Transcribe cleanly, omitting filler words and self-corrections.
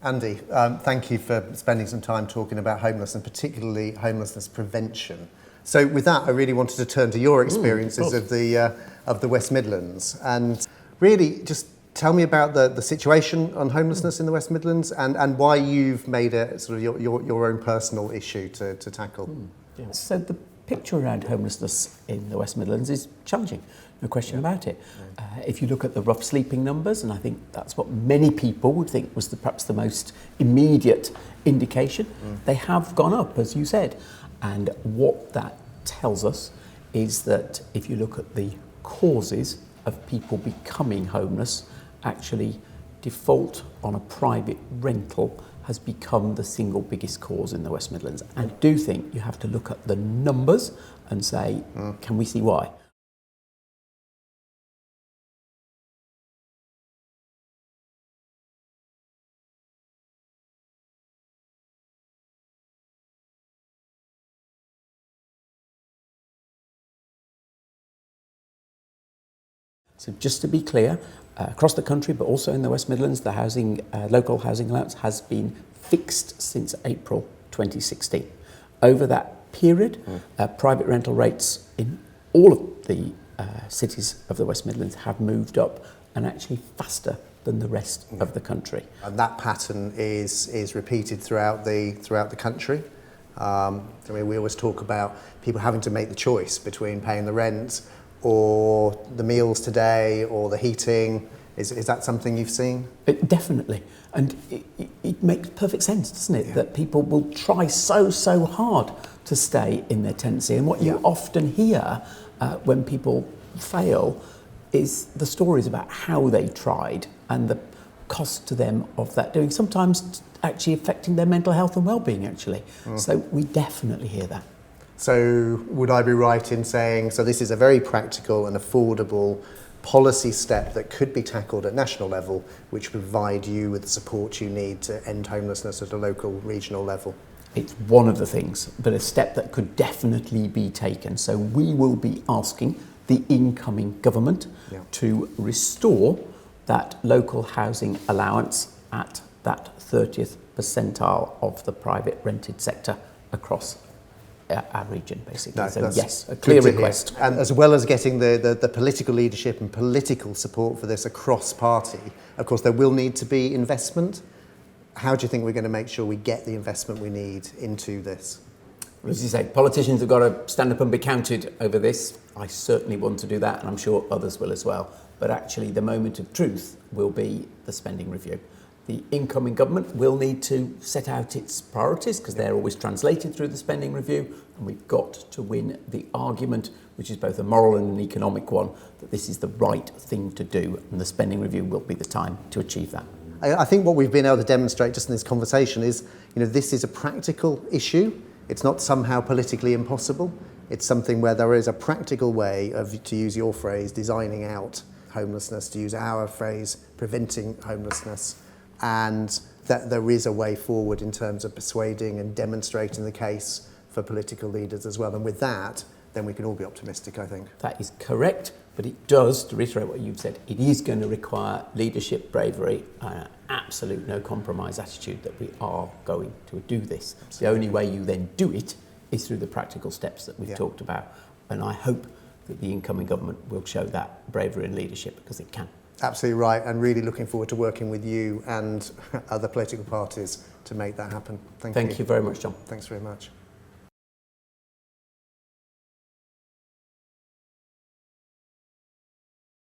Andy, thank you for spending some time talking about homelessness, and particularly homelessness prevention. So with that, I really wanted to turn to your experiences of the West Midlands, and really just tell me about the situation on homelessness in the West Midlands, and why you've made it sort of your own personal issue to tackle. Yeah. So the picture around homelessness in the West Midlands is challenging, no question about it. If you look at the rough sleeping numbers, and I think that's what many people would think was perhaps the most immediate indication, they have gone up, as you said. And what that tells us is that if you look at the causes of people becoming homeless, actually default on a private rental has become the single biggest cause in the West Midlands. And I do think you have to look at the numbers and say, can we see why? So just to be clear, across the country, but also in the West Midlands, the local housing allowance has been fixed since April 2016. Over that period, private rental rates in all of the cities of the West Midlands have moved up, and actually faster than the rest of the country. And that pattern is repeated throughout the country. I mean, we always talk about people having to make the choice between paying the rent or the meals today or the heating. Is that something you've seen? Definitely. And it makes perfect sense, doesn't it? That people will try so hard to stay in their tenancy. And what you often hear when people fail is the stories about how they tried and the cost to them of that doing, sometimes actually affecting their mental health and well-being, actually. So we definitely hear that. So would I be right in saying, so this is a very practical and affordable policy step that could be tackled at national level, which provide you with the support you need to end homelessness at a local, regional level? It's one of the things, but a step that could definitely be taken. So we will be asking the incoming government to restore that local housing allowance at that 30th percentile of the private rented sector across our region, basically. No, so yes, a clear request. And as well as getting the political leadership and political support for this across party, of course there will need to be investment. How do you think we're going to make sure we get the investment we need into this? Well, as you say, politicians have got to stand up and be counted over this. I certainly want to do that, and I'm sure others will as well. But actually the moment of truth will be the spending review. The incoming government will need to set out its priorities, because they're always translated through the spending review, and we've got to win the argument, which is both a moral and an economic one, that this is the right thing to do, and the spending review will be the time to achieve that. I think what we've been able to demonstrate just in this conversation is, this is a practical issue. It's not somehow politically impossible. It's something where there is a practical way of, to use your phrase, designing out homelessness, to use our phrase, preventing homelessness, and that there is a way forward in terms of persuading and demonstrating the case for political leaders as well. And with that, then we can all be optimistic, I think. That is correct, but it does, to reiterate what you've said, it is going to require leadership, bravery, and an absolute no compromise attitude that we are going to do this. Absolutely. The only way you then do it is through the practical steps that we've talked about. And I hope that the incoming government will show that bravery and leadership, because it can. Absolutely right, and really looking forward to working with you and other political parties to make that happen. Thank you. Thank you very much, John. Thanks very much.